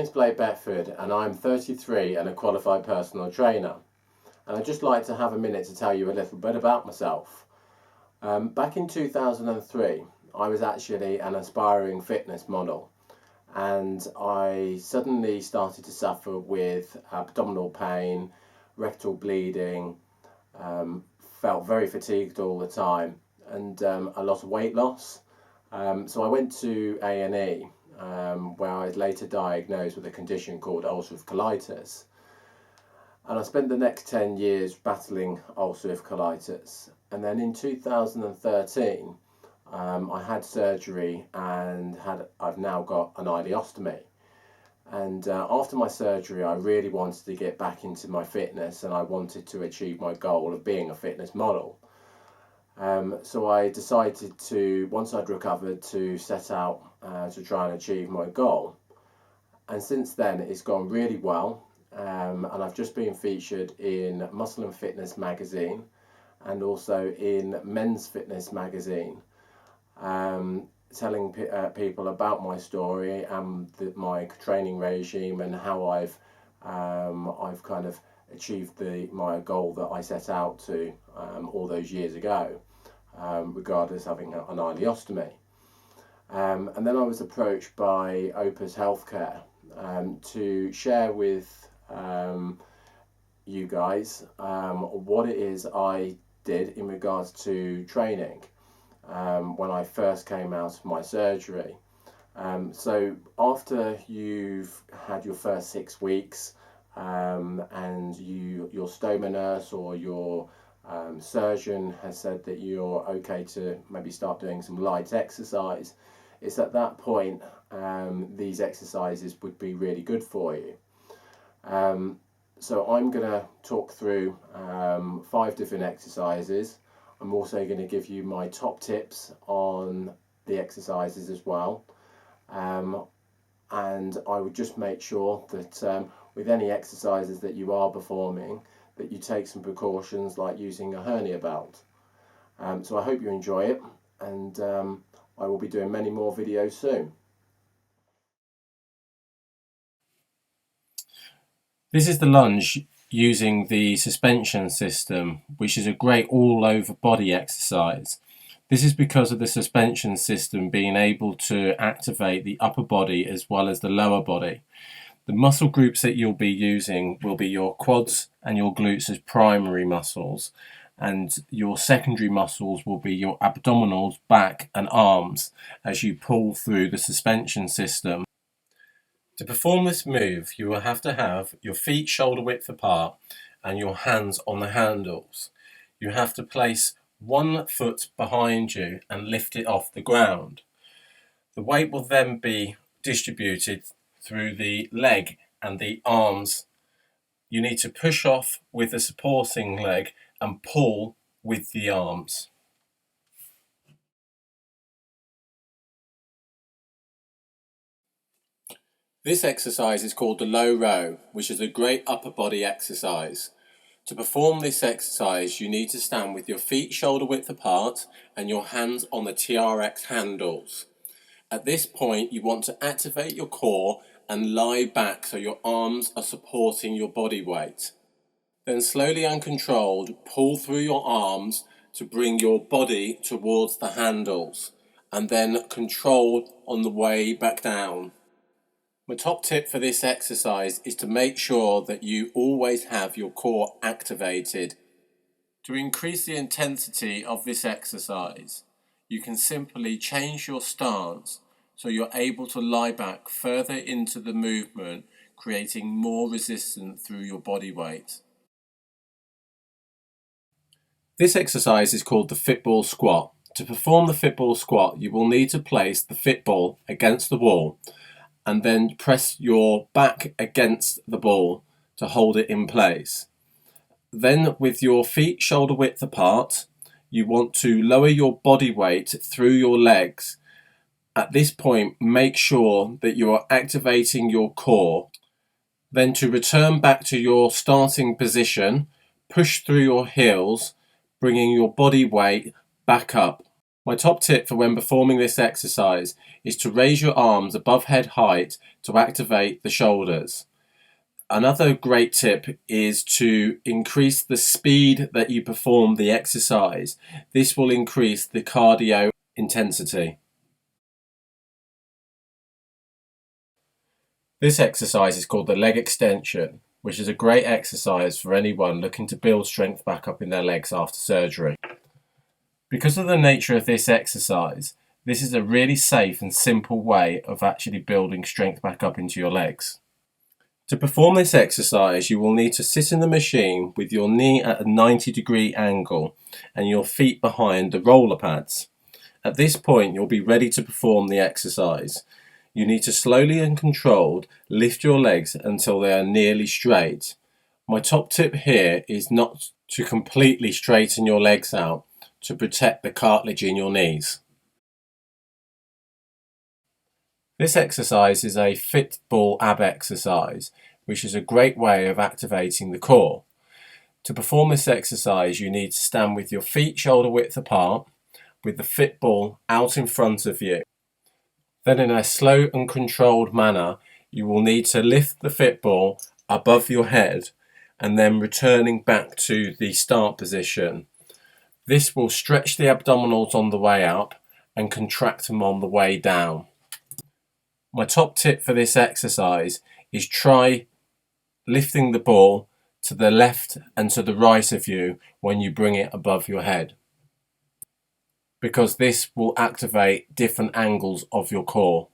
name's Beckford and I'm 33 and a qualified personal trainer. And I'd just like to have a minute to tell you a little bit about myself. Back in 2003, I was actually an aspiring fitness model, and I suddenly started to suffer with abdominal pain, rectal bleeding, felt very fatigued all the time, and a lot of weight loss. So I went to A&E, where I was later diagnosed with a condition called ulcerative colitis. And I spent the next 10 years battling ulcerative colitis. And then in 2013, I had surgery and I've now got an ileostomy. And after my surgery, I really wanted to get back into my fitness, and I wanted to achieve my goal of being a fitness model. So I decided to, once I'd recovered, to set out to try and achieve my goal. And since then, it's gone really well. And I've just been featured in Muscle and Fitness magazine and also in Men's Fitness magazine, telling people about my story and my training regime and how I've kind of achieved my goal that I set out to all those years ago, regardless of having an ileostomy. And then I was approached by Opus Healthcare to share with you guys what it is I did in regards to training when I first came out of my surgery. So after you've had your first 6 weeks and your stoma nurse or your surgeon has said that you're okay to maybe start doing some light exercise, it's at that point these exercises would be really good for you. So I'm going to talk through 5 different exercises. I'm also going to give you my top tips on the exercises as well. And I would just make sure that with any exercises that you are performing, that you take some precautions like using a hernia belt. So I hope you enjoy it, and I will be doing many more videos soon. This is the lunge using the suspension system, which is a great all-over body exercise. This is because of the suspension system being able to activate the upper body as well as the lower body. The muscle groups that you'll be using will be your quads and your glutes as primary muscles, and your secondary muscles will be your abdominals, back and arms as you pull through the suspension system. To perform this move, you will have to have your feet shoulder width apart and your hands on the handles. You have to place one foot behind you and lift it off the ground. The weight will then be distributed through the leg and the arms. You need to push off with the supporting leg and pull with the arms. This exercise is called the low row, which is a great upper body exercise. To perform this exercise, you need to stand with your feet shoulder width apart and your hands on the TRX handles. At this point, you want to activate your core and lie back so your arms are supporting your body weight. Then slowly and controlled, pull through your arms to bring your body towards the handles, and then control on the way back down. My top tip for this exercise is to make sure that you always have your core activated. To increase the intensity of this exercise, you can simply change your stance so you're able to lie back further into the movement, creating more resistance through your body weight. This exercise is called the fitball squat. To perform the fitball squat, you will need to place the fitball against the wall and then press your back against the ball to hold it in place. Then with your feet shoulder width apart, you want to lower your body weight through your legs. At this point, make sure that you are activating your core. Then to return back to your starting position, push through your heels, bringing your body weight back up. My top tip for when performing this exercise is to raise your arms above head height to activate the shoulders. Another great tip is to increase the speed that you perform the exercise. This will increase the cardio intensity. This exercise is called the leg extension, which is a great exercise for anyone looking to build strength back up in their legs after surgery. Because of the nature of this exercise, this is a really safe and simple way of actually building strength back up into your legs. To perform this exercise, you will need to sit in the machine with your knee at a 90-degree angle and your feet behind the roller pads. At this point, you'll be ready to perform the exercise. You need to slowly and controlled lift your legs until they are nearly straight. My top tip here is not to completely straighten your legs out to protect the cartilage in your knees. This exercise is a fit ball ab exercise, which is a great way of activating the core. To perform this exercise, you need to stand with your feet shoulder width apart, with the fit ball out in front of you. Then in a slow and controlled manner, you will need to lift the fit ball above your head and then returning back to the start position. This will stretch the abdominals on the way up and contract them on the way down. My top tip for this exercise is try lifting the ball to the left and to the right of you when you bring it above your head, because this will activate different angles of your core.